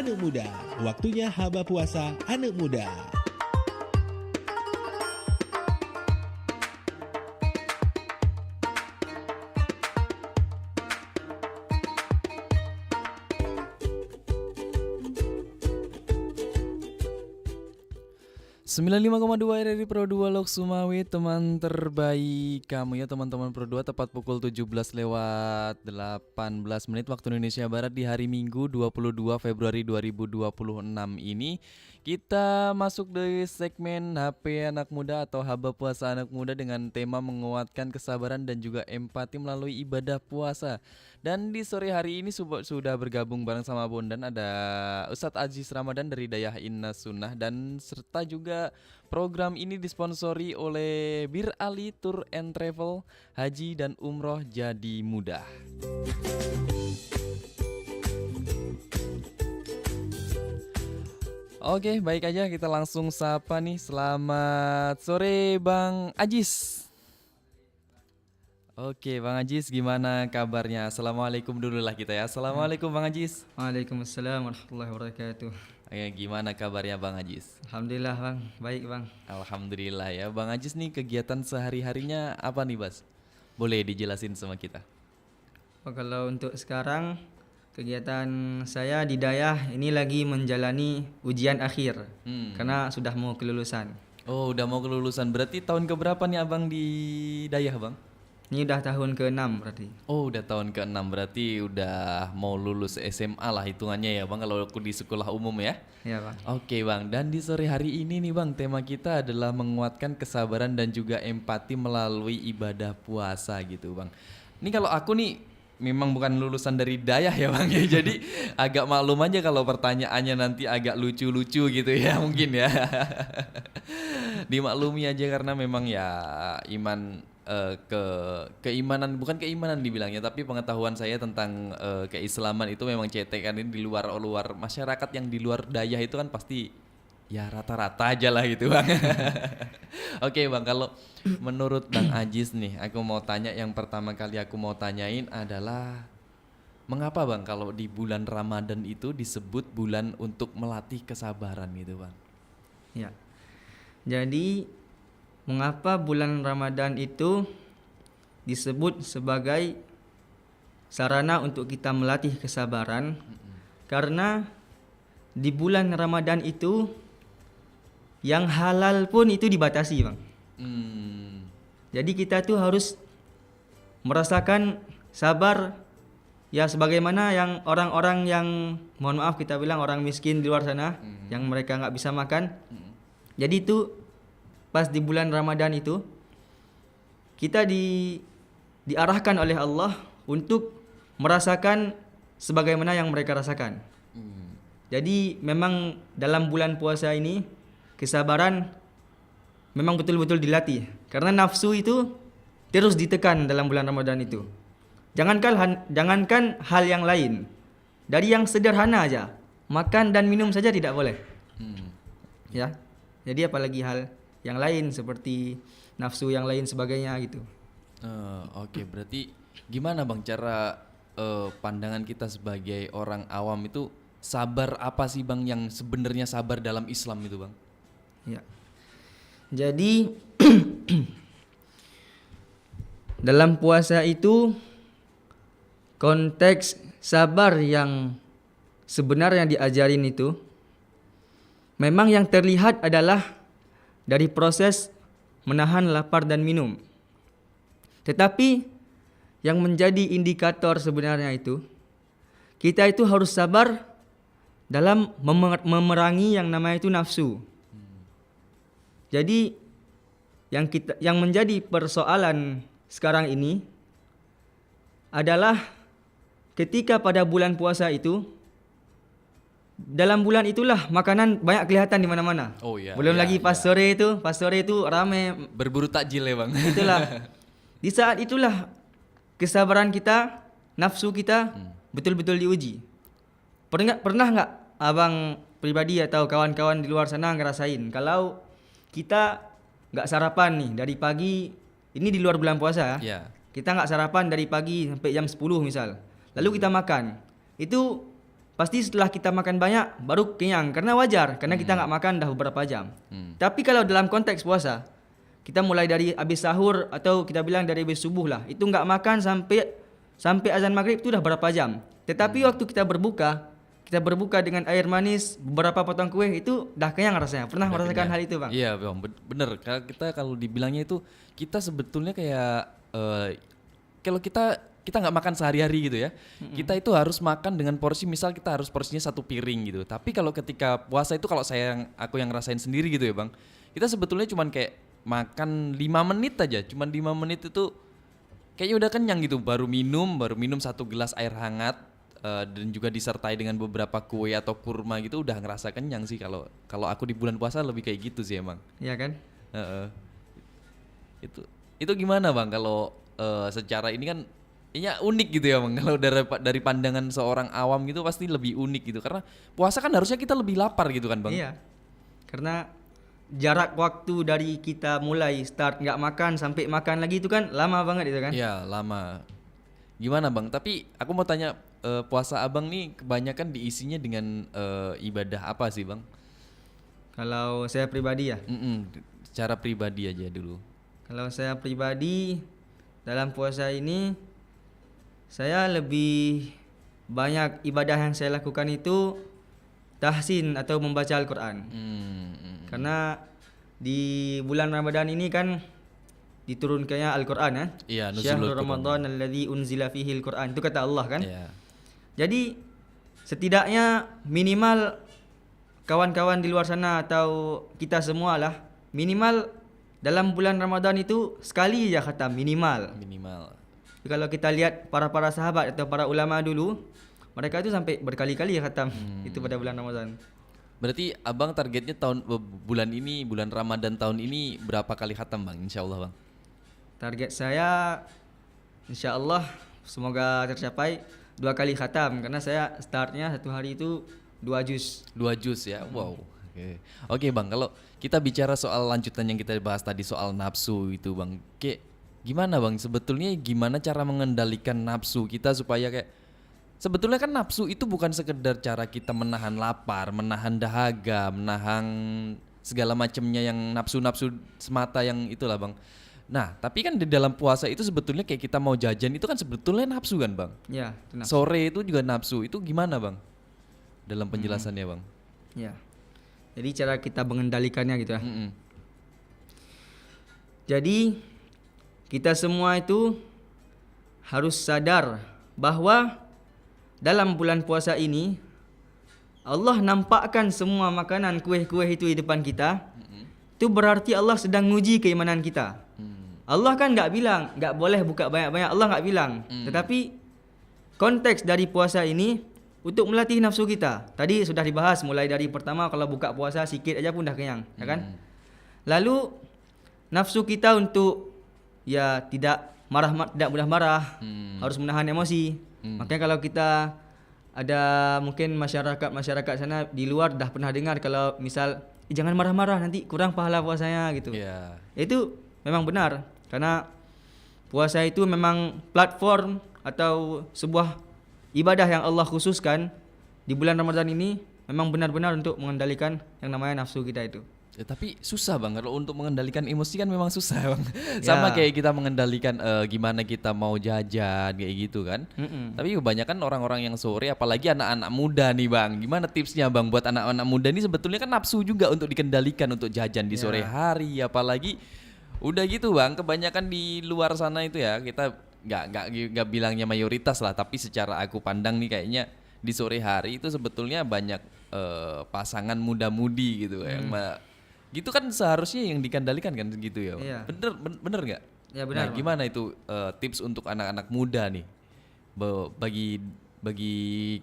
Anak Muda. Waktunya Haba Puasa Anak Muda. Sembilan 95,2 RRI Pro 2 Lok Sumawi, teman terbaik kamu ya teman-teman Pro 2. Tepat pukul 17 lewat 18 menit waktu Indonesia Barat di hari Minggu 22 Februari 2026 ini. Kita masuk dari segmen HP Anak Muda atau Haba Puasa Anak Muda dengan tema menguatkan kesabaran dan juga empati melalui ibadah puasa. Dan di sore hari ini sudah bergabung bareng sama Bondan ada Ustadz Aziz Ramadan dari Dayah Inna Sunnah, dan serta juga program ini disponsori oleh Bir Ali Tour and Travel, Haji dan Umroh Jadi Mudah. Oke, baik aja kita langsung sapa nih. Selamat sore Bang Aziz. Oke, Bang Aziz gimana kabarnya? Assalamualaikum dulu lah kita ya. Assalamualaikum Bang Aziz. Waalaikumsalam warahmatullahi wabarakatuh. Oke, gimana kabarnya Bang Aziz? Alhamdulillah Bang, baik Bang. Alhamdulillah ya. Bang Aziz nih kegiatan sehari-harinya apa nih Bas? Boleh dijelasin sama kita? Kalau untuk sekarang kegiatan saya di Dayah ini lagi menjalani ujian akhir karena sudah mau kelulusan. Oh, udah mau kelulusan. Berarti tahun keberapa nih Abang di Dayah Bang? Ini udah tahun ke-6 berarti. Oh, udah tahun ke-6, berarti udah mau lulus SMA lah hitungannya ya Bang, kalau aku di sekolah umum ya. Iya Bang. Oke Bang, dan di sore hari ini nih Bang, tema kita adalah menguatkan kesabaran dan juga empati melalui ibadah puasa gitu Bang. Ini kalau aku nih memang bukan lulusan dari Dayah ya Bang ya, jadi agak maklum aja kalau pertanyaannya nanti agak lucu-lucu gitu ya mungkin ya. Dimaklumi aja karena memang ya iman keimanan, bukan keimanan dibilangnya, tapi pengetahuan saya tentang keislaman itu memang cetek kan, ini di luar masyarakat yang di luar Dayah itu kan pasti ya rata-rata aja lah gitu Bang. Oke Bang, kalau menurut Bang Aziz nih, aku mau tanya, yang pertama kali aku mau tanyain adalah mengapa Bang kalau di bulan Ramadan itu disebut bulan untuk melatih kesabaran gitu Bang? Ya. Jadi mengapa bulan Ramadan itu disebut sebagai sarana untuk kita melatih kesabaran? Karena di bulan Ramadan itu yang halal pun itu dibatasi Bang. Jadi kita tuh harus merasakan sabar ya, sebagaimana yang orang-orang yang, mohon maaf kita bilang orang miskin di luar sana, yang mereka nggak bisa makan. Jadi itu pas di bulan Ramadan itu kita diarahkan oleh Allah untuk merasakan sebagaimana yang mereka rasakan. Jadi memang dalam bulan puasa ini kesabaran memang betul-betul dilatih, karena nafsu itu terus ditekan dalam bulan Ramadan itu. Jangankan hal yang lain, dari yang sederhana aja, makan dan minum saja tidak boleh. Ya. Jadi apalagi hal yang lain seperti nafsu yang lain sebagainya gitu. Oke, berarti gimana Bang cara pandangan kita sebagai orang awam itu, sabar apa sih Bang yang sebenarnya sabar dalam Islam itu Bang? Ya. Jadi dalam puasa itu konteks sabar yang sebenarnya diajarin itu memang yang terlihat adalah dari proses menahan lapar dan minum. Tetapi yang menjadi indikator sebenarnya itu, kita itu harus sabar dalam memerangi yang namanya itu nafsu. Jadi yang menjadi persoalan sekarang ini adalah ketika pada bulan puasa itu, dalam bulan itulah makanan banyak kelihatan di mana-mana. Oh iya. Belum iya, lagi pas sore itu ramai berburu takjil ya Bang. Itulah. Di saat itulah kesabaran kita, nafsu kita betul-betul diuji. Pernah nggak abang pribadi atau kawan-kawan di luar sana ngerasain kalau kita nggak sarapan nih dari pagi, ini di luar bulan puasa ya. Kita nggak sarapan dari pagi sampai jam 10 misal, lalu kita makan, itu pasti setelah kita makan banyak baru kenyang, karena wajar, karena kita nggak makan dah beberapa jam. Tapi kalau dalam konteks puasa, kita mulai dari habis sahur atau kita bilang dari habis subuh lah, itu nggak makan sampai azan maghrib itu dah berapa jam. Tetapi waktu kita berbuka dengan air manis, beberapa potong kue, itu dah kenyang rasanya. Pernah Udah merasakan kenyang. hal itu, Bang? Iya bang, bener. Kalau dibilangnya itu kita sebetulnya kayak kalau kita nggak makan sehari-hari gitu ya, kita itu harus makan dengan porsi, misal kita harus porsinya 1 piring gitu. Tapi kalau ketika puasa itu, kalau aku yang ngerasain sendiri gitu ya bang, kita sebetulnya cuman kayak makan 5 menit aja, cuman 5 menit itu kayaknya udah kenyang gitu. Baru minum 1 gelas air hangat, dan juga disertai dengan beberapa kue atau kurma gitu, udah ngerasa kenyang sih. Kalau aku di bulan puasa lebih kayak gitu sih emang. Iya kan? Heeh. Itu gimana bang kalau secara ini kan ya unik gitu ya bang. Kalau dari pandangan seorang awam gitu pasti lebih unik gitu, karena puasa kan harusnya kita lebih lapar gitu kan bang. Iya. Karena jarak waktu dari kita mulai start nggak makan sampai makan lagi itu kan lama banget itu kan? Iya lama. Gimana bang? Tapi aku mau tanya, puasa abang nih kebanyakan diisinya dengan ibadah apa sih bang? Kalau saya pribadi ya. Secara pribadi aja dulu. Kalau saya pribadi dalam puasa ini, saya lebih banyak ibadah yang saya lakukan itu tahsin atau membaca Al-Quran. Karena di bulan Ramadan ini kan diturunkannya Al-Quran ya. Iya, Syahrul nuzulul Quran. Ramadan alladzi unzila fihi Al-Quran. Itu kata Allah kan. Iya. Jadi setidaknya minimal kawan-kawan di luar sana atau kita semua lah, minimal dalam bulan Ramadan itu sekali aja khatam minimal. Kalau kita lihat para sahabat atau para ulama dulu, mereka itu sampai berkali-kali khatam itu pada bulan Ramadan. Berarti abang targetnya bulan Ramadan tahun ini berapa kali khatam bang? Insya Allah bang. Target saya insya Allah semoga tercapai 2 kali khatam, karena saya startnya satu hari itu 2 juz. 2 juz ya, wow. Oke bang, kalau kita bicara soal lanjutan yang kita bahas tadi soal nafsu itu bang, gimana bang? Sebetulnya gimana cara mengendalikan nafsu kita supaya sebetulnya kan nafsu itu bukan sekedar cara kita menahan lapar, menahan dahaga, menahan segala macamnya yang nafsu-nafsu semata yang itulah bang. Nah, tapi kan di dalam puasa itu sebetulnya kayak kita mau jajan itu kan sebetulnya nafsu kan bang? Ya, itu nafsu. Sore itu juga nafsu. Itu gimana bang? Dalam penjelasannya bang? Ya. Jadi cara kita mengendalikannya gitu ya. Jadi kita semua itu harus sadar bahwa dalam bulan puasa ini Allah nampakkan semua makanan kuih-kuih itu di depan kita. Itu berarti Allah sedang nguji keimanan kita. Allah kan nggak bilang nggak boleh buka banyak-banyak. Allah nggak bilang. Tetapi konteks dari puasa ini untuk melatih nafsu kita. Tadi sudah dibahas mulai dari pertama, kalau buka puasa sikit aja pun dah kenyang, ya kan? Lalu nafsu kita untuk tidak mudah marah, harus menahan emosi. Makanya kalau kita ada mungkin masyarakat sana di luar dah pernah dengar kalau misal jangan marah-marah nanti kurang pahala puasanya gitu. Itu memang benar, karena puasa itu memang platform atau sebuah ibadah yang Allah khususkan di bulan Ramadan ini, memang benar-benar untuk mengendalikan yang namanya nafsu kita itu. Ya, tapi susah bang, kalau untuk mengendalikan emosi kan memang susah bang. Sama kayak kita mengendalikan gimana kita mau jajan kayak gitu kan. Tapi kebanyakan orang-orang yang sore, apalagi anak-anak muda nih bang, gimana tipsnya bang buat anak-anak muda ini? Sebetulnya kan nafsu juga untuk dikendalikan untuk jajan di sore hari, apalagi udah gitu bang, kebanyakan di luar sana itu ya, kita nggak bilangnya mayoritas lah, tapi secara aku pandang nih kayaknya di sore hari itu sebetulnya banyak pasangan muda-mudi gitu yang gitu kan seharusnya yang dikendalikan kan gitu ya. Bener nggak? Ya benar. Nah, gimana itu tips untuk anak-anak muda nih bagi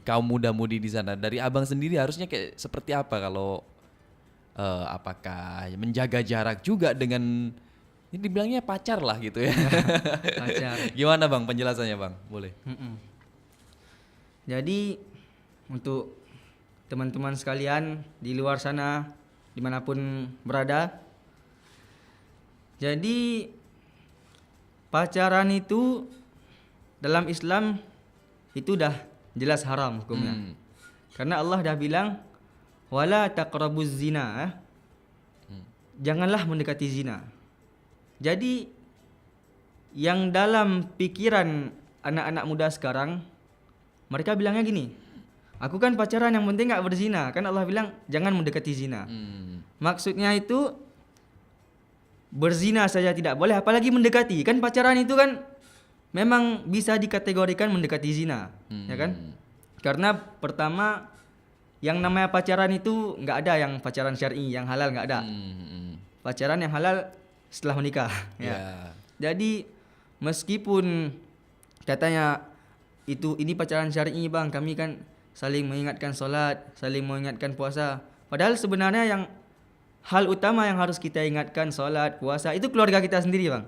kaum muda-mudi di sana? Dari abang sendiri harusnya kayak seperti apa kalau apakah menjaga jarak juga dengan ini dibilangnya pacar lah gitu ya. Pacar. Gimana bang penjelasannya bang? Boleh. Jadi untuk teman-teman sekalian di luar sana dimanapun berada, jadi pacaran itu dalam Islam itu dah jelas haram hukumnya. Karena Allah dah bilang wala taqrabuz zina. Janganlah mendekati zina. Jadi yang dalam pikiran anak-anak muda sekarang, mereka bilangnya gini, aku kan pacaran yang penting gak berzina. Kan Allah bilang jangan mendekati zina. Maksudnya itu berzina saja tidak boleh, apalagi mendekati. Kan pacaran itu kan memang bisa dikategorikan mendekati zina, ya kan? Karena pertama yang namanya pacaran itu nggak ada yang pacaran syar'i, yang halal nggak ada. Pacaran yang halal setelah menikah. Ya. Jadi meskipun katanya ini pacaran syar'i bang, kami kan saling mengingatkan solat, saling mengingatkan puasa. Padahal sebenarnya yang hal utama yang harus kita ingatkan solat, puasa itu keluarga kita sendiri bang.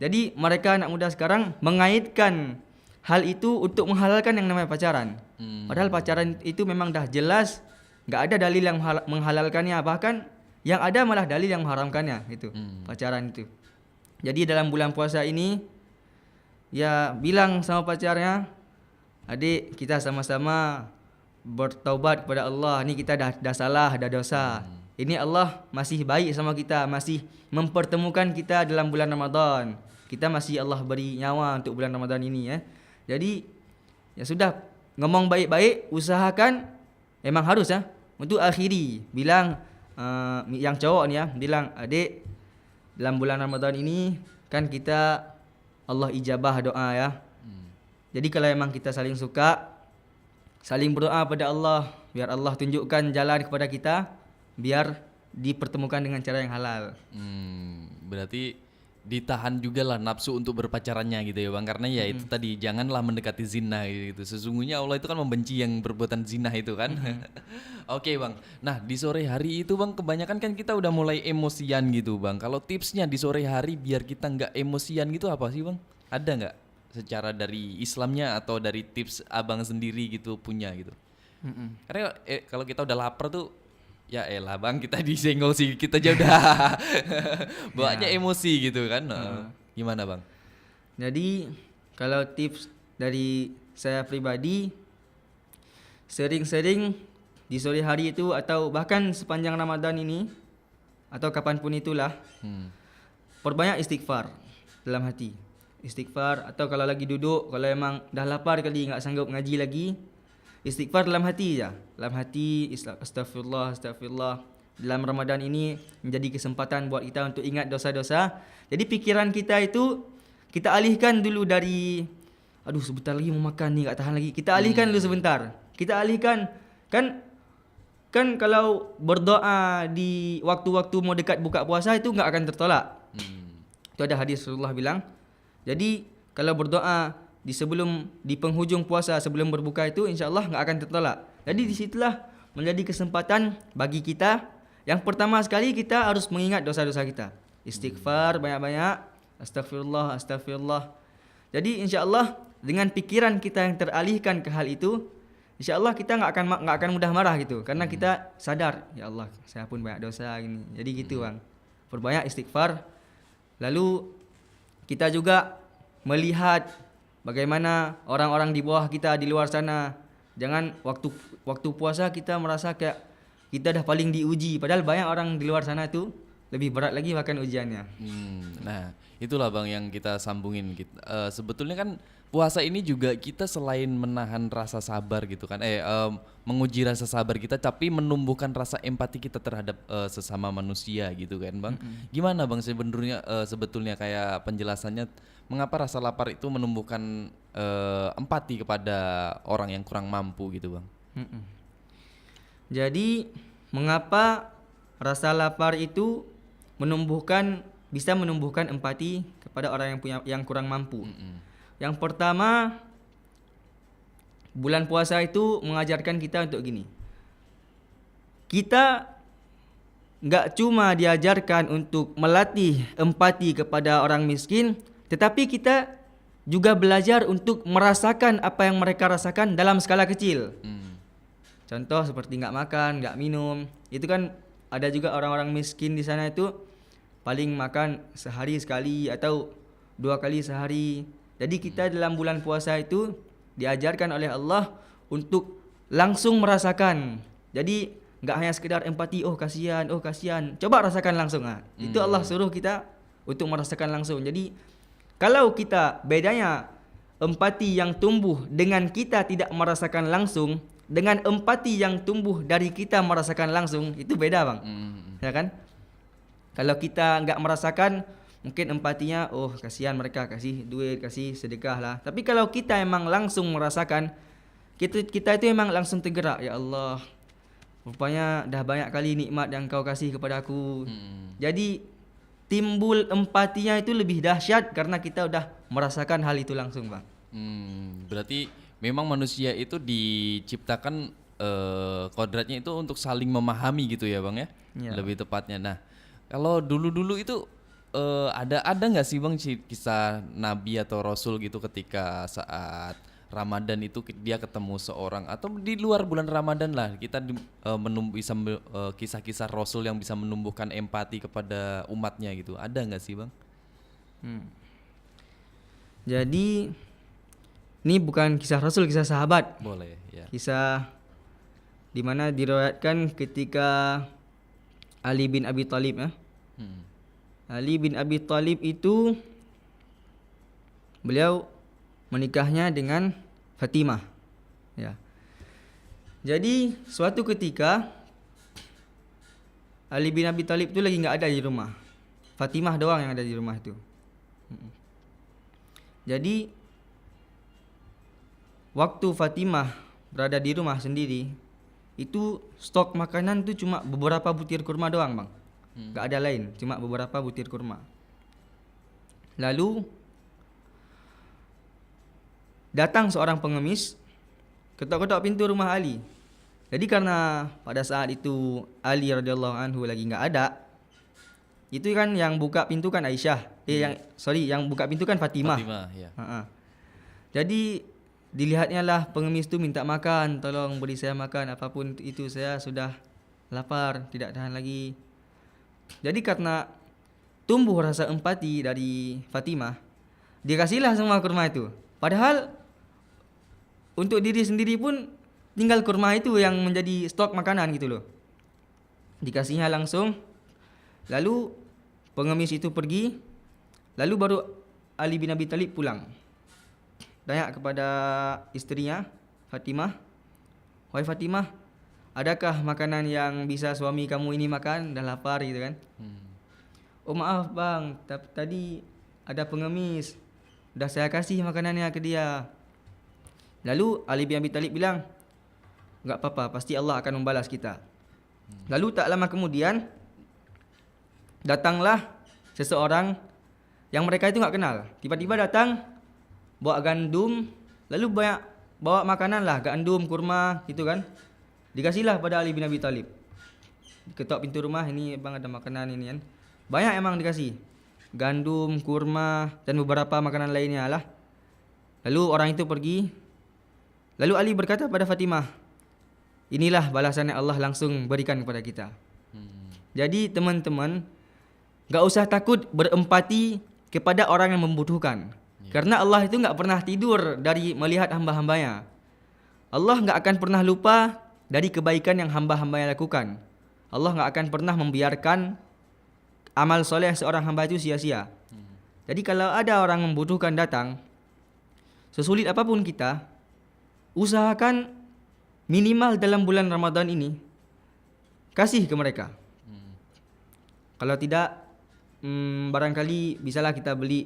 Jadi mereka anak muda sekarang mengaitkan hal itu untuk menghalalkan yang namanya pacaran. Padahal pacaran itu memang dah jelas nggak ada dalil yang menghalalkannya, bahkan yang ada malah dalil yang mengharamkannya itu pacaran itu. Jadi dalam bulan puasa ini ya bilang sama pacarnya, adik kita sama-sama bertaubat kepada Allah. Ini kita dah salah, dah dosa. Ini Allah masih baik sama kita, masih mempertemukan kita dalam bulan Ramadan. Kita masih Allah beri nyawa untuk bulan Ramadan ini ya. Jadi ya sudah, ngomong baik-baik, usahakan memang harus ya untuk akhiri. Bilang yang cowok ni ya, bilang adik dalam bulan Ramadan ini kan kita Allah ijabah doa ya. Jadi kalau memang kita saling suka, saling berdoa pada Allah, biar Allah tunjukkan jalan kepada kita, biar dipertemukan dengan cara yang halal. Berarti ditahan juga lah nafsu untuk berpacarannya gitu ya bang, karena ya itu tadi janganlah mendekati zina gitu. Sesungguhnya Allah itu kan membenci yang berbuatan zina itu kan. Oke bang, nah di sore hari itu bang kebanyakan kan kita udah mulai emosian gitu bang. Kalau tipsnya di sore hari biar kita nggak emosian gitu apa sih bang? Ada nggak secara dari Islamnya atau dari tips abang sendiri gitu punya gitu? Karena kalau kita udah lapar tuh ya elah bang, kita disenggol sih kita aja udah bawaannya emosi gitu kan. Gimana bang? Jadi kalau tips dari saya pribadi, sering-sering di sore hari itu atau bahkan sepanjang Ramadan ini atau kapanpun itulah, perbanyak istighfar dalam hati. Istighfar, atau kalau lagi duduk, kalau emang dah lapar kali nggak sanggup ngaji lagi, istighfar dalam hati je. Dalam hati, astagfirullah, astagfirullah. Dalam Ramadan ini menjadi kesempatan buat kita untuk ingat dosa-dosa. Jadi pikiran kita itu kita alihkan dulu dari aduh sebentar lagi mau makan ni, tak tahan lagi. Kita alihkan dulu sebentar. Kita alihkan kan kalau berdoa di waktu-waktu mau dekat buka puasa itu enggak akan tertolak. Itu ada hadis Rasulullah bilang. Jadi kalau berdoa di penghujung puasa sebelum berbuka itu insya-Allah enggak akan tertolak. Jadi di situlah menjadi kesempatan bagi kita. Yang pertama sekali kita harus mengingat dosa-dosa kita. Istighfar banyak-banyak, astagfirullah, astagfirullah. Jadi insya-Allah dengan pikiran kita yang teralihkan ke hal itu, insya-Allah kita enggak akan mudah marah gitu, karena kita sadar, ya Allah, saya pun banyak dosa gini. Jadi gitu, Bang. Perbanyak istighfar. Lalu kita juga melihat bagaimana orang-orang di bawah kita di luar sana. Jangan waktu puasa kita merasa kayak kita dah paling diuji, padahal banyak orang di luar sana itu lebih berat lagi bahkan ujiannya. Nah, itulah Bang yang kita sambungin. Sebetulnya kan puasa ini juga kita selain menahan rasa sabar gitu kan, menguji rasa sabar kita, tapi menumbuhkan rasa empati kita terhadap sesama manusia gitu kan, Bang. Gimana Bang sebetulnya kayak penjelasannya mengapa rasa lapar itu menumbuhkan empati kepada orang yang kurang mampu gitu, Bang? Jadi mengapa rasa lapar itu bisa menumbuhkan empati kepada orang yang kurang mampu? Yang pertama, bulan puasa itu mengajarkan kita untuk gini. Kita enggak cuma diajarkan untuk melatih empati kepada orang miskin, tetapi kita juga belajar untuk merasakan apa yang mereka rasakan dalam skala kecil. Contoh seperti enggak makan, enggak minum. Itu kan ada juga orang-orang miskin di sana itu paling makan sehari sekali atau 2 kali sehari. Jadi kita dalam bulan puasa itu diajarkan oleh Allah untuk langsung merasakan. Jadi enggak hanya sekedar empati, oh kasihan. Coba rasakan langsung. Itu Allah suruh kita untuk merasakan langsung. Jadi kalau kita bedanya empati yang tumbuh dengan kita tidak merasakan langsung dengan empati yang tumbuh dari kita merasakan langsung, itu beda bang. Ya kan? Kalau kita enggak merasakan, mungkin empatinya, oh kasihan mereka, kasih duit, kasih sedekah lah. Tapi kalau kita emang langsung merasakan, kita itu emang langsung tergerak. Ya Allah, rupanya dah banyak kali nikmat yang kau kasih kepada aku. Jadi timbul empatinya itu lebih dahsyat karena kita udah merasakan hal itu langsung bang. Berarti memang manusia itu diciptakan kodratnya itu untuk saling memahami gitu ya bang ya, lebih tepatnya. Nah kalau dulu itu ada nggak sih bang kisah nabi atau rasul gitu ketika saat Ramadan itu dia ketemu seorang, atau di luar bulan Ramadan lah kita bisa kisah-kisah rasul yang bisa menumbuhkan empati kepada umatnya gitu, ada nggak sih bang? Jadi ini bukan kisah rasul, kisah sahabat. Boleh ya. Kisah di mana diriwayatkan ketika Ali bin Abi Thalib ya. Ali bin Abi Thalib itu beliau menikahnya dengan Fatimah. Ya. Jadi suatu ketika Ali bin Abi Thalib itu lagi enggak ada di rumah. Fatimah doang yang ada di rumah itu. Jadi waktu Fatimah berada di rumah sendiri, itu stok makanan tu cuma beberapa butir kurma doang bang. Enggak ada lain, cuma beberapa butir kurma. Lalu datang seorang pengemis, ketok-ketok pintu rumah Ali. Jadi karena pada saat itu Ali radhiyallahu anhu lagi enggak ada, itu kan yang buka pintu kan Aisyah. Yang buka pintu kan Fatimah. Ya. Jadi dilihatnya lah pengemis tu minta makan, tolong beri saya makan, apapun itu, saya sudah lapar, tidak tahan lagi. Jadi karena tumbuh rasa empati dari Fatimah, dia kasihlah semua kurma itu. Padahal untuk diri sendiri pun tinggal kurma itu yang menjadi stok makanan gitu loh. Dikasihnya langsung. Lalu pengemis itu pergi. Lalu baru Ali bin Abi Thalib pulang. Tanya kepada istrinya Fatimah, "Wahai Fatimah, adakah makanan yang bisa suami kamu ini makan? Dah lapar gitu kan." "Oh maaf bang, tadi ada pengemis, dah saya kasih makanannya ke dia." Lalu Ali bin Abi Thalib bilang, "Enggak apa-apa, pasti Allah akan membalas kita." Lalu tak lama kemudian datanglah seseorang yang mereka itu enggak kenal. Tiba-tiba datang bawa gandum, lalu banyak bawa makanan lah, gandum, kurma gitu kan. Dikasihlah pada Ali bin Abi Thalib. Ketok pintu rumah, "Ini bang ada makanan ini kan." Banyak emang dikasih. Gandum, kurma dan beberapa makanan lainnya lah. Lalu orang itu pergi. Lalu Ali berkata pada Fatimah, "Inilah balasan yang Allah langsung berikan kepada kita." Jadi teman-teman, enggak usah takut berempati kepada orang yang membutuhkan. Karena Allah itu enggak pernah tidur dari melihat hamba-hambanya. Allah enggak akan pernah lupa dari kebaikan yang hamba-hambanya lakukan. Allah enggak akan pernah membiarkan amal soleh seorang hamba itu sia-sia. Jadi kalau ada orang membutuhkan datang, sesulit apapun kita, usahakan minimal dalam bulan Ramadan ini kasih ke mereka. Kalau tidak, barangkali bisalah kita beli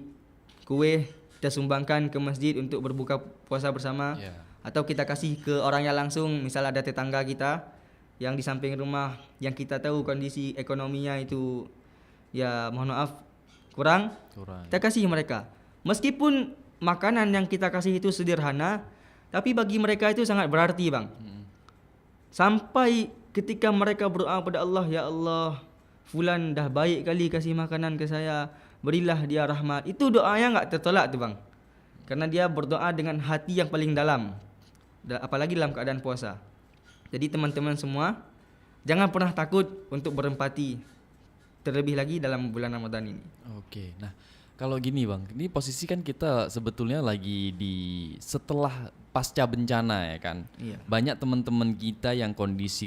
kue, kita sumbangkan ke masjid untuk berbuka puasa bersama. Atau kita kasih ke orangnya langsung. Misal ada tetangga kita yang di samping rumah, yang kita tahu kondisi ekonominya itu, ya mohon maaf, kurang. Kita kasih mereka. Meskipun makanan yang kita kasih itu sederhana, tapi bagi mereka itu sangat berarti bang. Sampai ketika mereka berdoa pada Allah, "Ya Allah, fulan dah baik kali kasih makanan ke saya, berilah dia rahmat." Itu doanya enggak tertolak tu bang. Karena dia berdoa dengan hati yang paling dalam. Apalagi dalam keadaan puasa. Jadi teman-teman semua, jangan pernah takut untuk berempati. Terlebih lagi dalam bulan Ramadan ini. Oke. Nah, Kalau gini bang, ini posisi kan kita sebetulnya lagi di setelah pasca bencana ya kan. Iya. Banyak teman-teman kita yang kondisi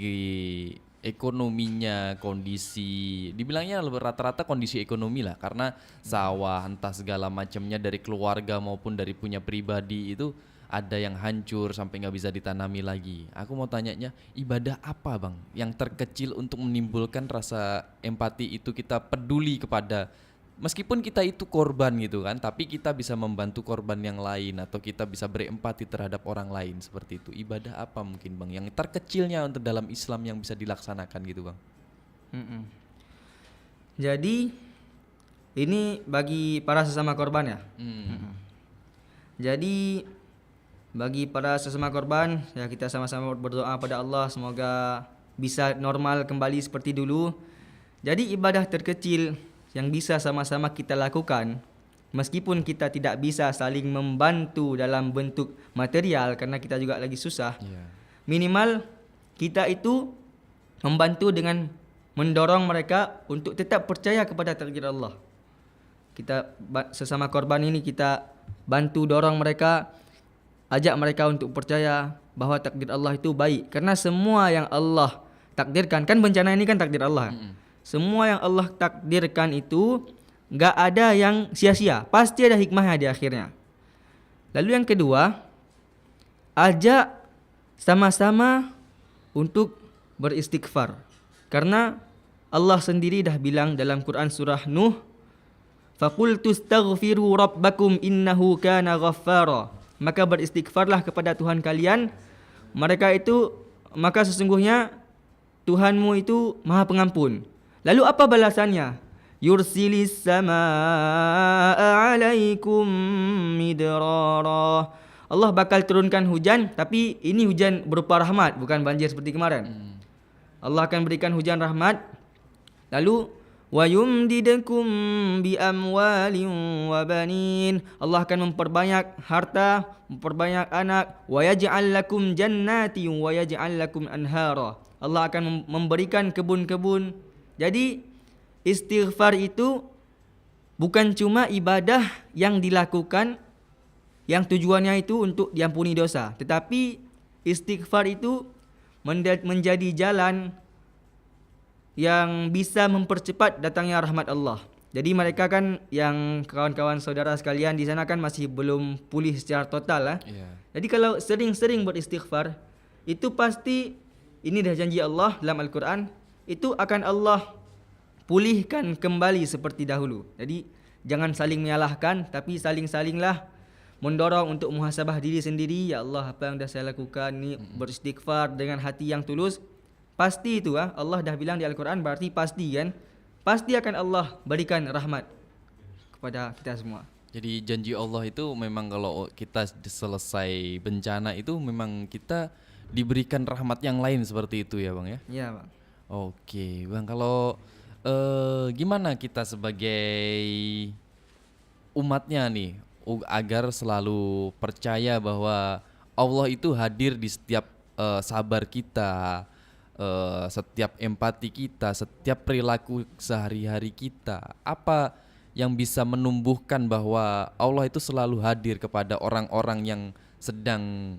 ekonominya, kondisi dibilangnya rata-rata kondisi ekonomi lah, karena sawah entah segala macamnya dari keluarga maupun dari punya pribadi itu ada yang hancur sampai nggak bisa ditanami lagi. Aku mau tanyanya, ibadah apa bang yang terkecil untuk menimbulkan rasa empati itu, kita peduli kepada, meskipun kita itu korban gitu kan, tapi kita bisa membantu korban yang lain atau kita bisa berempati terhadap orang lain seperti itu. Ibadah apa mungkin bang yang terkecilnya untuk dalam Islam yang bisa dilaksanakan gitu bang? Jadi ini bagi para sesama korban ya. Jadi bagi para sesama korban ya, kita sama-sama berdoa pada Allah semoga bisa normal kembali seperti dulu. Jadi ibadah terkecil yang bisa sama-sama kita lakukan, meskipun kita tidak bisa saling membantu dalam bentuk material karena kita juga lagi susah, minimal kita itu membantu dengan mendorong mereka untuk tetap percaya kepada takdir Allah. Kita sesama korban ini kita bantu dorong mereka, ajak mereka untuk percaya bahwa takdir Allah itu baik, karena semua yang Allah takdirkan, kan bencana ini kan takdir Allah. Semua yang Allah takdirkan itu gak ada yang sia-sia, pasti ada hikmahnya di akhirnya. Lalu yang kedua, ajak sama-sama untuk beristighfar, karena Allah sendiri dah bilang dalam Quran surah Nuh, faqultu astaghfiru rabbakum innahu kana ghaffara, maka beristighfarlah kepada Tuhan kalian, maka sesungguhnya Tuhanmu itu Maha Pengampun. Lalu apa balasannya? Yursilis samaa 'alaikum midrara. Allah bakal turunkan hujan, tapi ini hujan berupa rahmat, bukan banjir seperti kemarin. Allah akan berikan hujan rahmat. Lalu wa yumdidukum bi amwalin wa banin. Allah akan memperbanyak harta, memperbanyak anak. Wa yaj'al lakum jannatin wa yaj'al lakum anhara. Allah akan memberikan kebun-kebun. Jadi istighfar itu bukan cuma ibadah yang dilakukan yang tujuannya itu untuk diampuni dosa, tetapi istighfar itu menjadi jalan yang bisa mempercepat datangnya rahmat Allah. Jadi mereka kan, yang kawan-kawan saudara sekalian di sana kan masih belum pulih secara total lah. Jadi kalau sering-sering beristighfar, itu pasti, ini dah janji Allah dalam Al-Quran, itu akan Allah pulihkan kembali seperti dahulu. Jadi jangan saling menyalahkan, tapi saling-salinglah mendorong untuk muhasabah diri sendiri. Ya Allah, apa yang dah saya lakukan ni, beristighfar dengan hati yang tulus. Pasti itu Allah dah bilang di Al-Quran, berarti pasti kan, pasti akan Allah berikan rahmat kepada kita semua. Jadi janji Allah itu memang kalau kita selesai bencana itu memang kita diberikan rahmat yang lain seperti itu ya bang ya? Iya bang. Oke bang, kalau gimana kita sebagai umatnya nih agar selalu percaya bahwa Allah itu hadir di setiap sabar kita, setiap empati kita, setiap perilaku sehari-hari kita. Apa yang bisa menumbuhkan bahwa Allah itu selalu hadir kepada orang-orang yang sedang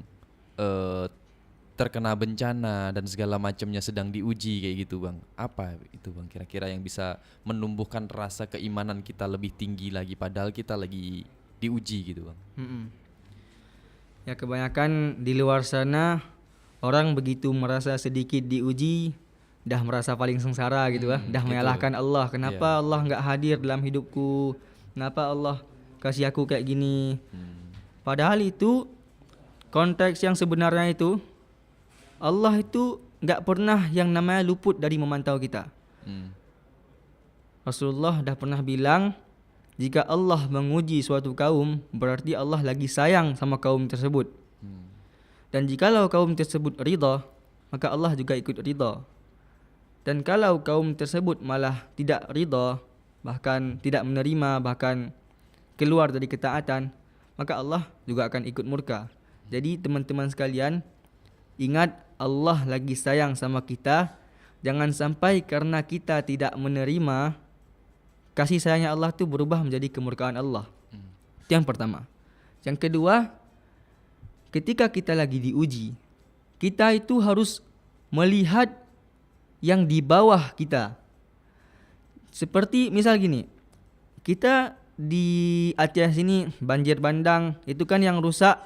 terkena bencana dan segala macamnya, sedang diuji kayak gitu bang? Apa itu bang kira-kira yang bisa menumbuhkan rasa keimanan kita lebih tinggi lagi padahal kita lagi diuji gitu bang? Ya kebanyakan di luar sana orang begitu merasa sedikit diuji dah merasa paling sengsara gitu dah menyalahkan Allah. Kenapa Allah enggak hadir dalam hidupku? Kenapa Allah kasih aku kayak gini? Padahal itu konteks yang sebenarnya itu, Allah itu enggak pernah yang namanya luput dari memantau kita. Rasulullah dah pernah bilang, jika Allah menguji suatu kaum, berarti Allah lagi sayang sama kaum tersebut. Dan jikalau kaum tersebut ridha, maka Allah juga ikut ridha. Dan kalau kaum tersebut malah tidak ridha, bahkan tidak menerima, bahkan keluar dari ketaatan, maka Allah juga akan ikut murka. Jadi teman-teman sekalian, ingat Allah lagi sayang sama kita. Jangan sampai karena kita tidak menerima kasih sayangnya Allah tu berubah menjadi kemurkaan Allah. Itu yang pertama. Yang kedua, ketika kita lagi diuji, kita itu harus melihat yang di bawah kita. Seperti misal gini, kita di Aceh sini banjir bandang, itu kan yang rusak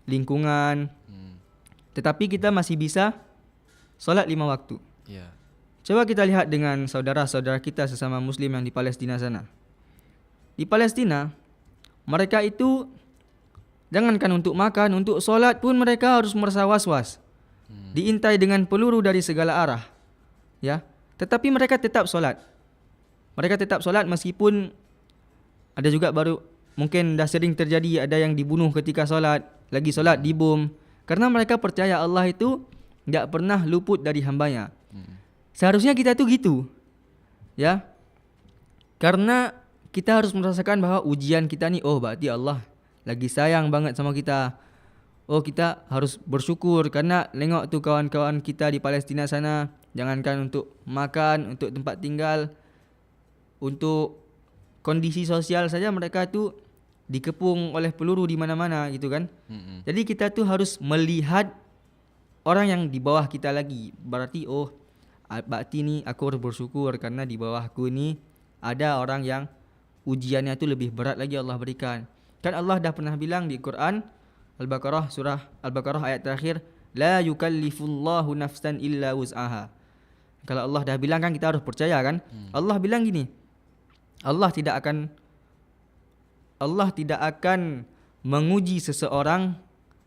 lingkungan. Tetapi kita masih bisa solat 5 waktu. Ya. Coba kita lihat dengan saudara-saudara kita sesama Muslim yang di Palestina sana. Di Palestina, mereka itu jangankan untuk makan, untuk solat pun mereka harus merasa was-was. Diintai dengan peluru dari segala arah. Ya, tetapi mereka tetap solat. Mereka tetap solat meskipun ada juga baru mungkin dah sering terjadi ada yang dibunuh ketika solat, lagi solat dibom. Karena mereka percaya Allah itu tidak pernah luput dari hambanya. Seharusnya kita tuh gitu. Ya. Karena kita harus merasakan bahwa ujian kita ni, oh berarti Allah lagi sayang banget sama kita. Oh kita harus bersyukur karena tengok tu kawan-kawan kita di Palestina sana, jangankan untuk makan, untuk tempat tinggal, untuk kondisi sosial saja mereka tu dikepung oleh peluru di mana-mana gitu kan. Jadi kita tu harus melihat orang yang di bawah kita lagi. Berarti oh berarti ni aku harus bersyukur karena di bawahku ni ada orang yang ujiannya tu lebih berat lagi Allah berikan. Kan Allah dah pernah bilang di Quran Al-Baqarah, surah Al-Baqarah ayat terakhir, la yukallifullahu nafsan illa wus'aha. Kalau Allah dah bilang kan kita harus percaya kan. Allah bilang gini, Allah tidak akan menguji seseorang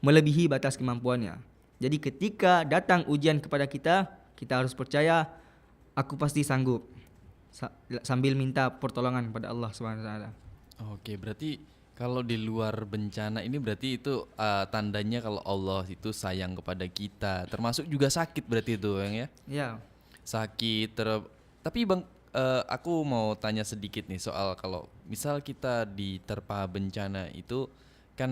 melebihi batas kemampuannya. Jadi ketika datang ujian kepada kita, kita harus percaya aku pasti sanggup. Sambil minta pertolongan kepada Allah SWT. Oke, berarti kalau di luar bencana ini berarti itu tandanya kalau Allah itu sayang kepada kita. Termasuk juga sakit berarti itu Bang ya? Ya. Sakit. Tapi Bang, aku mau tanya sedikit nih soal kalau misal kita diterpa bencana itu kan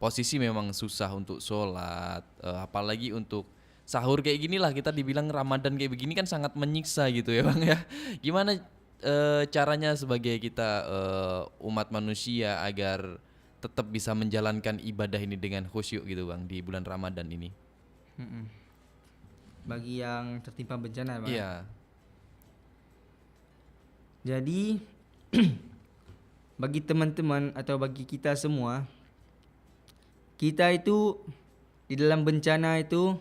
posisi memang susah untuk sholat, apalagi untuk sahur kayak gini lah, kita dibilang Ramadan kayak begini kan sangat menyiksa gitu ya Bang ya. Gimana caranya sebagai kita umat manusia agar tetap bisa menjalankan ibadah ini dengan khusyuk gitu Bang di bulan Ramadan ini? Bagi yang tertimpa bencana Bang. Iya. Jadi bagi teman-teman atau bagi kita semua, kita itu di dalam bencana itu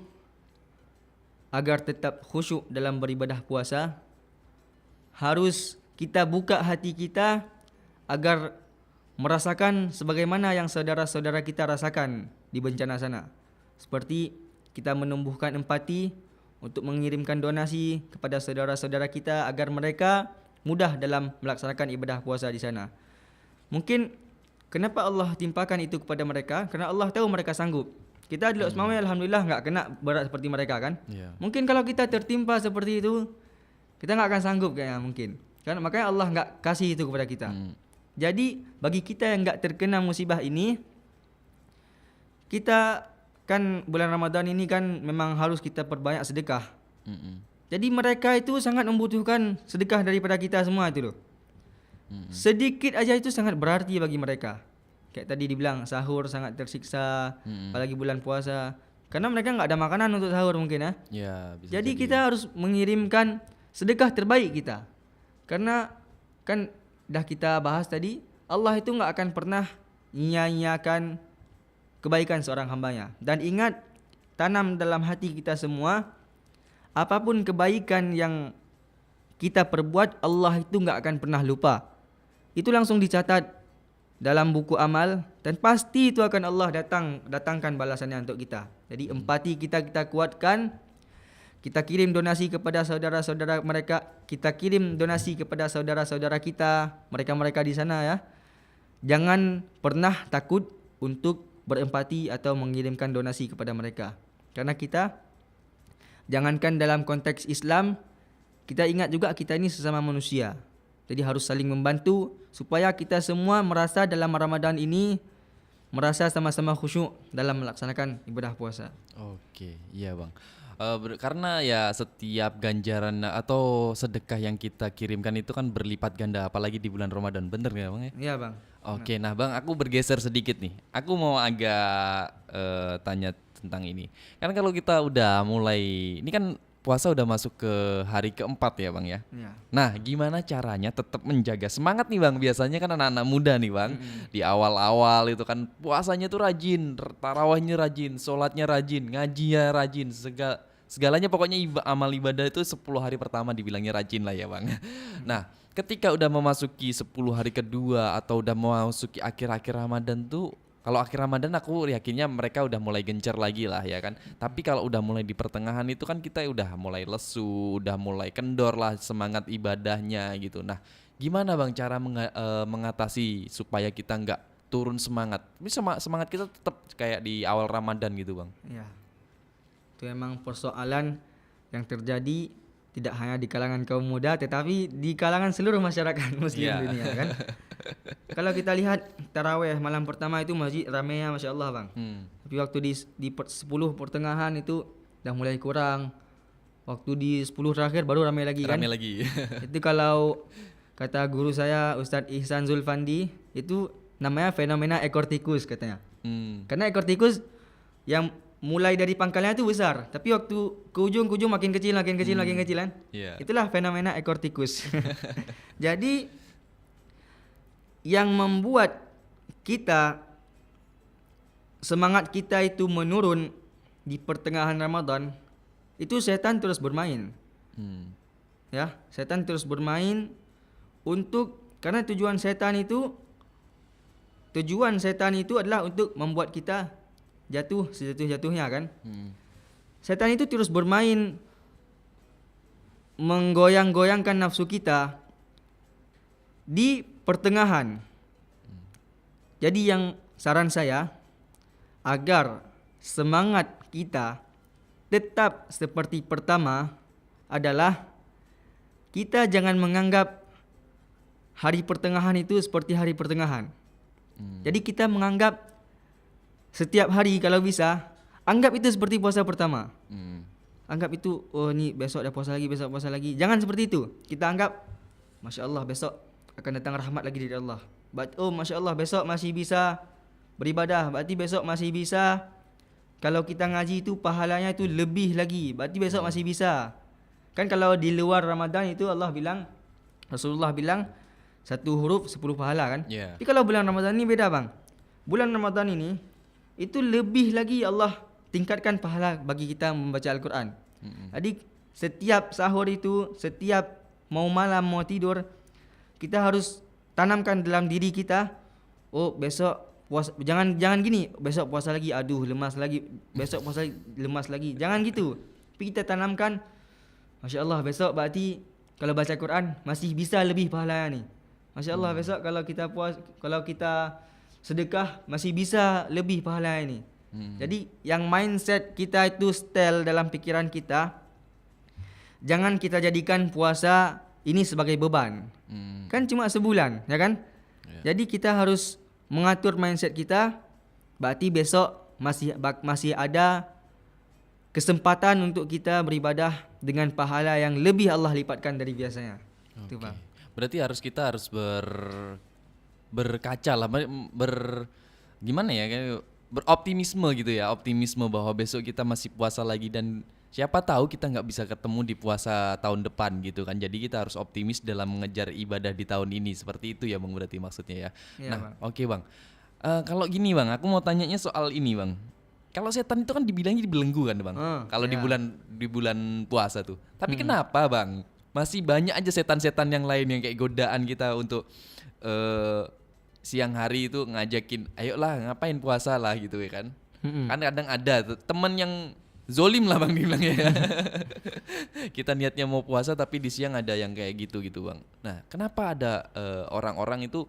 agar tetap khusyuk dalam beribadah puasa, harus kita buka hati kita agar merasakan sebagaimana yang saudara-saudara kita rasakan di bencana sana. Seperti kita menumbuhkan empati untuk mengirimkan donasi kepada saudara-saudara kita agar mereka mudah dalam melaksanakan ibadah puasa di sana. Mungkin kenapa Allah timpakan itu kepada mereka? Karena Allah tahu mereka sanggup. Kita di Lok alhamdulillah enggak kena berat seperti mereka kan? Yeah. Mungkin kalau kita tertimpa seperti itu, kita enggak akan sanggup kayaknya mungkin. Kan makanya Allah enggak kasih itu kepada kita. Jadi bagi kita yang enggak terkena musibah ini, kita kan bulan Ramadan ini kan memang harus kita perbanyak sedekah. Jadi mereka itu sangat membutuhkan sedekah daripada kita semua itu loh. Sedikit aja itu sangat berarti bagi mereka. Kayak tadi dibilang sahur sangat tersiksa, apalagi bulan puasa. Karena mereka enggak ada makanan untuk sahur mungkin ya. Ya jadi kita harus mengirimkan sedekah terbaik kita. Karena kan dah kita bahas tadi, Allah itu enggak akan pernah menyia-nyiakan kebaikan seorang hambanya. Dan ingat, tanam dalam hati kita semua, apapun kebaikan yang kita perbuat, Allah itu enggak akan pernah lupa. Itu langsung dicatat dalam buku amal dan pasti itu akan Allah datangkan balasannya untuk kita. Jadi empati kita kuatkan. Kita kirim donasi kepada saudara-saudara mereka, kita kirim donasi kepada saudara-saudara kita, mereka-mereka di sana ya. Jangan pernah takut untuk berempati atau mengirimkan donasi kepada mereka. Karena kita jangankan dalam konteks Islam, kita ingat juga kita ini sesama manusia. Jadi harus saling membantu supaya kita semua merasa dalam Ramadan ini merasa sama-sama khusyuk dalam melaksanakan ibadah puasa. Oke, iya Bang. Karena ya setiap ganjaran atau sedekah yang kita kirimkan itu kan berlipat ganda, apalagi di bulan Ramadan, bener nggak bang ya? Iya bang. Oke, nah bang, aku bergeser sedikit nih. Aku mau agak tanya tentang ini. Kan kalau kita udah mulai, ini kan puasa udah masuk ke hari keempat ya bang ya. Iya. Nah, gimana caranya tetap menjaga semangat nih bang? Biasanya kan anak-anak muda nih bang, di awal-awal itu kan puasanya tuh rajin, tarawihnya rajin, sholatnya rajin, ngajinya rajin, segalanya pokoknya amal ibadah itu 10 hari pertama dibilangnya rajin lah ya bang. Nah, ketika udah memasuki 10 hari kedua atau udah memasuki akhir-akhir Ramadan tuh, kalau akhir Ramadan aku yakinnya mereka udah mulai gencar lagi lah ya kan. Tapi kalau udah mulai di pertengahan itu kan kita udah mulai lesu, udah mulai kendor lah semangat ibadahnya gitu. Nah, gimana bang cara mengatasi supaya kita nggak turun semangat? Tapi semangat kita tetap kayak di awal Ramadan gitu bang. Iya. Itu emang persoalan yang terjadi tidak hanya di kalangan kaum muda tetapi di kalangan seluruh masyarakat muslim Iya. dunia kan. Kalau kita lihat tarawih malam pertama itu masjid ramainya Masya Allah bang. Tapi waktu di 10 pertengahan itu dah mulai kurang. Waktu di 10 terakhir baru ramai lagi kan. Rame lagi. Itu kalau kata guru saya Ustadz Ihsan Zulfandi itu namanya fenomena ekor tikus katanya. Karena ekor tikus yang mulai dari pangkalnya itu besar, tapi waktu ke ujung makin kecil kan. Iya. Itulah fenomena ekor tikus. Jadi yang membuat kita semangat kita itu menurun di pertengahan Ramadan itu setan terus bermain. Ya, setan terus bermain karena tujuan setan itu adalah untuk membuat kita jatuh sejatuh-jatuhnya kan. Setan itu terus bermain menggoyang-goyangkan nafsu kita di pertengahan. Jadi yang saran saya agar semangat kita tetap seperti pertama adalah kita jangan menganggap hari pertengahan itu seperti hari pertengahan. Jadi kita menganggap setiap hari kalau bisa anggap itu seperti puasa pertama. Anggap itu ni besok dah puasa lagi. Jangan seperti itu. Kita anggap Masya Allah besok akan datang rahmat lagi dari Allah. Masya Allah besok masih bisa beribadah. Berarti besok masih bisa. Kalau kita ngaji itu pahalanya itu lebih lagi. Berarti besok masih bisa. Kan kalau di luar Ramadan itu Rasulullah bilang 1 huruf 10 pahala kan. Tapi kalau bulan Ramadan ini beda bang. Bulan Ramadan ini itu lebih lagi Allah tingkatkan pahala bagi kita membaca Al-Quran. Jadi setiap sahur itu, setiap mau malam, mau tidur, kita harus tanamkan dalam diri kita, besok puasa, jangan gini, besok puasa lagi, aduh lemas lagi, besok puasa lemas lagi. Jangan gitu. Tapi kita tanamkan, Masya Allah besok berarti kalau baca Quran masih bisa lebih pahalanya nih. Masya Allah besok kalau kita sedekah masih bisa lebih pahala ini. Jadi yang mindset kita itu setel dalam pikiran kita, jangan kita jadikan puasa ini sebagai beban. Kan cuma sebulan, ya kan? Jadi kita harus mengatur mindset kita. Berarti besok masih ada kesempatan untuk kita beribadah dengan pahala yang lebih Allah lipatkan dari biasanya. Itu bang. Berarti kita harus berkaca lah, gimana ya, kayak beroptimisme gitu ya, optimisme bahwa besok kita masih puasa lagi dan siapa tahu kita nggak bisa ketemu di puasa tahun depan gitu kan. Jadi kita harus optimis dalam mengejar ibadah di tahun ini, seperti itu ya bang berarti maksudnya ya. Nah oke bang, kalau gini bang, aku mau tanyanya soal ini bang. Kalau setan itu kan dibilangnya dibelenggu kan bang, kalau di bulan puasa tuh. Tapi kenapa bang masih banyak aja setan-setan yang lain yang kayak godaan kita untuk siang hari itu ngajakin, ayolah ngapain puasa lah gitu ya kan. Kan kadang ada tuh temen yang zolim lah bang dibilangnya ya. Kita niatnya mau puasa tapi di siang ada yang kayak gitu bang. Nah kenapa ada orang-orang itu,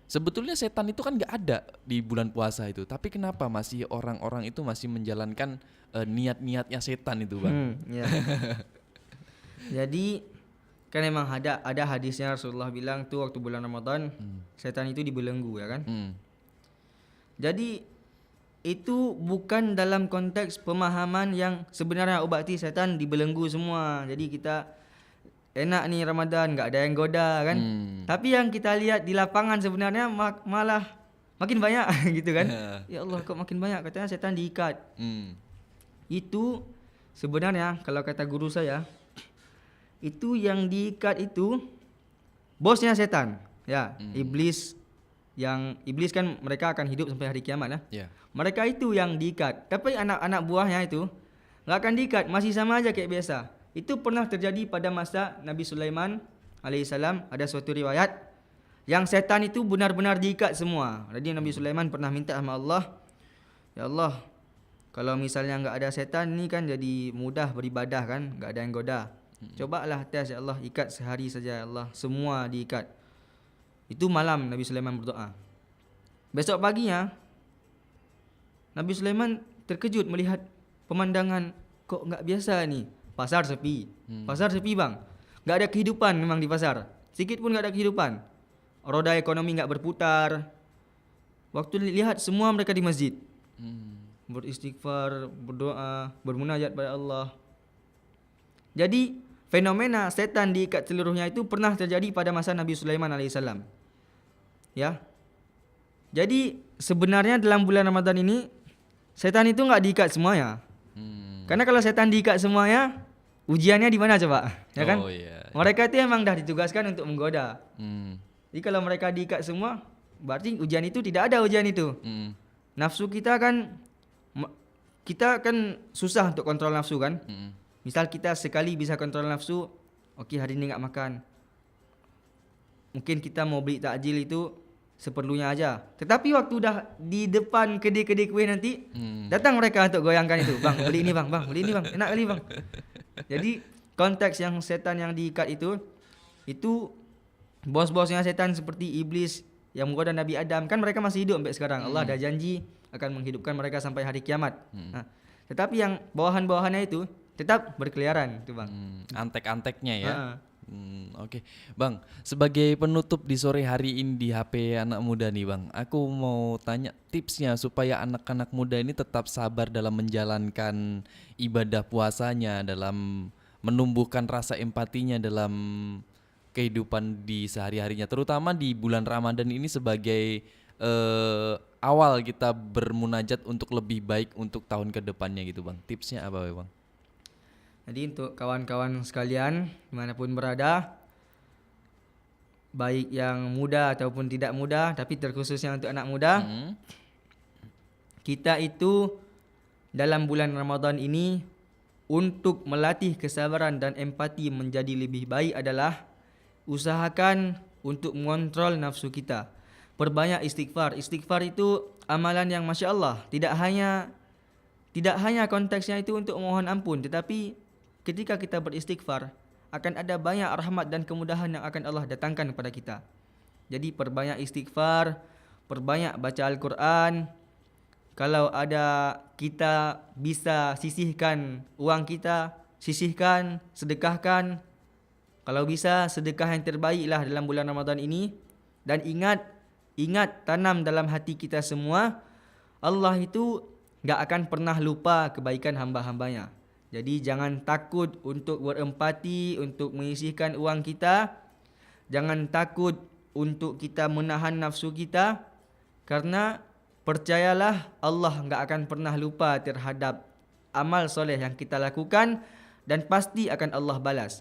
sebetulnya setan itu kan gak ada di bulan puasa itu, tapi kenapa masih orang-orang itu masih menjalankan niat-niatnya setan itu bang. Jadi kan emang ada hadisnya Rasulullah bilang tuh waktu bulan Ramadan setan itu dibelenggu ya kan. Jadi itu bukan dalam konteks pemahaman yang sebenarnya berarti setan dibelenggu semua. Jadi kita enak nih Ramadan, enggak ada yang goda kan. Tapi yang kita lihat di lapangan sebenarnya malah makin banyak gitu kan. Ya Allah, kok makin banyak, katanya setan diikat. Itu sebenarnya kalau kata guru saya, itu yang diikat itu bosnya setan. Ya, iblis. Yang iblis kan mereka akan hidup sampai hari kiamat lah. Mereka itu yang diikat. Tapi anak-anak buahnya itu enggak akan diikat, masih sama aja kayak biasa. Itu pernah terjadi pada masa Nabi Sulaiman alaihissalam. Ada suatu riwayat yang setan itu benar-benar diikat semua. Jadi Nabi Sulaiman pernah minta sama Allah, ya Allah, kalau misalnya enggak ada setan ni kan jadi mudah beribadah kan, enggak ada yang goda. Cobalah tes ya Allah, ikat sehari saja ya Allah, semua diikat. Itu malam Nabi Sulaiman berdoa. Besok paginya Nabi Sulaiman terkejut melihat pemandangan kok enggak biasa ni. Pasar sepi. Pasar sepi bang. Enggak ada kehidupan memang di pasar. Sikit pun enggak ada kehidupan. Roda ekonomi enggak berputar. Waktu lihat semua mereka di masjid. Beristighfar, berdoa, bermunajat pada Allah. Jadi fenomena setan diikat seluruhnya itu pernah terjadi pada masa Nabi Sulaiman alaihissalam. Ya. Jadi sebenarnya dalam bulan Ramadan ini setan itu enggak diikat semuanya. Karena kalau setan diikat semuanya, ujiannya di mana coba? Ya kan? Mereka itu memang dah ditugaskan untuk menggoda. Jadi kalau mereka diikat semua, berarti ujian itu tidak ada ujian itu. Nafsu kita kan susah untuk kontrol nafsu kan? Misal kita sekali bisa kontrol nafsu, okey hari ni enggak makan. Mungkin kita mau beli takjil itu seperlunya aja. Tetapi waktu dah di depan kedai-kedai kuih nanti, datang mereka untuk goyangkan itu. Bang, beli ini bang, beli ini bang, enak kali bang. Jadi konteks yang setan yang diikat itu bos-bosnya setan seperti iblis yang menggoda Nabi Adam. Kan mereka masih hidup sampai sekarang. Allah dah janji akan menghidupkan mereka sampai hari kiamat. Tetapi yang bawahan-bawahannya itu tetap berkeliaran itu bang. Antek-anteknya ya. Oke. Bang, sebagai penutup di sore hari ini di HP anak muda nih bang, aku mau tanya tipsnya supaya anak-anak muda ini tetap sabar dalam menjalankan ibadah puasanya, dalam menumbuhkan rasa empatinya dalam kehidupan di sehari-harinya, terutama di bulan Ramadan ini sebagai awal kita bermunajat untuk lebih baik untuk tahun ke depannya gitu bang. Tipsnya apa bang? Jadi untuk kawan-kawan sekalian dimanapun berada, baik yang muda ataupun tidak muda, tapi terkhususnya untuk anak muda, kita itu dalam bulan Ramadan ini untuk melatih kesabaran dan empati menjadi lebih baik adalah usahakan untuk mengontrol nafsu kita. Perbanyak istighfar. Istighfar itu amalan yang Masya Allah. Tidak hanya konteksnya itu untuk mohon ampun, tetapi ketika kita beristighfar, akan ada banyak rahmat dan kemudahan yang akan Allah datangkan kepada kita. Jadi perbanyak istighfar, perbanyak baca Al-Quran. Kalau ada kita bisa sisihkan uang kita, sisihkan, sedekahkan. Kalau bisa sedekah yang terbaiklah dalam bulan Ramadan ini. Dan ingat tanam dalam hati kita semua, Allah itu enggak akan pernah lupa kebaikan hamba-hambanya. Jadi jangan takut untuk berempati, untuk menyisihkan uang kita. Jangan takut untuk kita menahan nafsu kita. Karena percayalah Allah enggak akan pernah lupa terhadap amal soleh yang kita lakukan. Dan pasti akan Allah balas.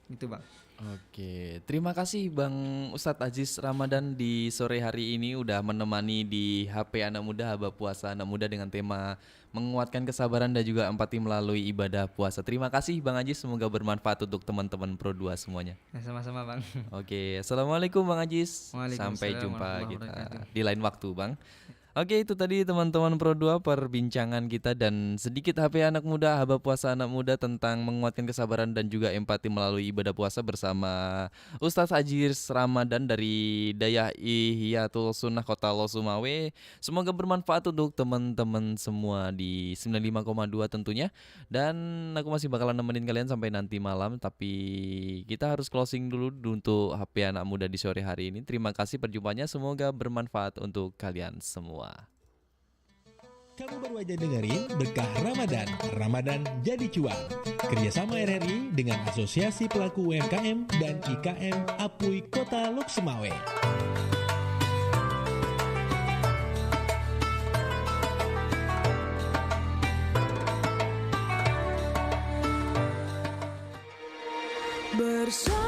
Itu bang. Oke, terima kasih Bang Ustadz Aziz Ramadan di sore hari ini udah menemani di HP Anak Muda, Haba Puasa Anak Muda dengan tema menguatkan kesabaran dan juga empati melalui ibadah puasa. Terima kasih Bang Aziz, semoga bermanfaat untuk teman-teman Pro 2 semuanya. Sama-sama Bang. Oke, Assalamualaikum Bang Aziz. Sampai jumpa kita di lain waktu Bang. Oke, itu tadi teman-teman Pro 2 perbincangan kita dan sedikit HP Anak Muda, Haba Puasa Anak Muda tentang menguatkan kesabaran dan juga empati melalui ibadah puasa bersama Ustadz Aziz Ramadan dari Dayah Ihyatul Sunnah Kota Losumawe. Semoga bermanfaat untuk teman-teman semua di 95,2 tentunya. Dan aku masih bakalan nemenin kalian sampai nanti malam, tapi kita harus closing dulu untuk HP Anak Muda di sore hari ini. Terima kasih perjumpaannya, semoga bermanfaat untuk kalian semua. Kamu baru aja dengerin Berkah Ramadan, Ramadan jadi cuan. Kerjasama RRI dengan Asosiasi Pelaku UMKM dan IKM Apui Kota Lok Sumawe. Bersama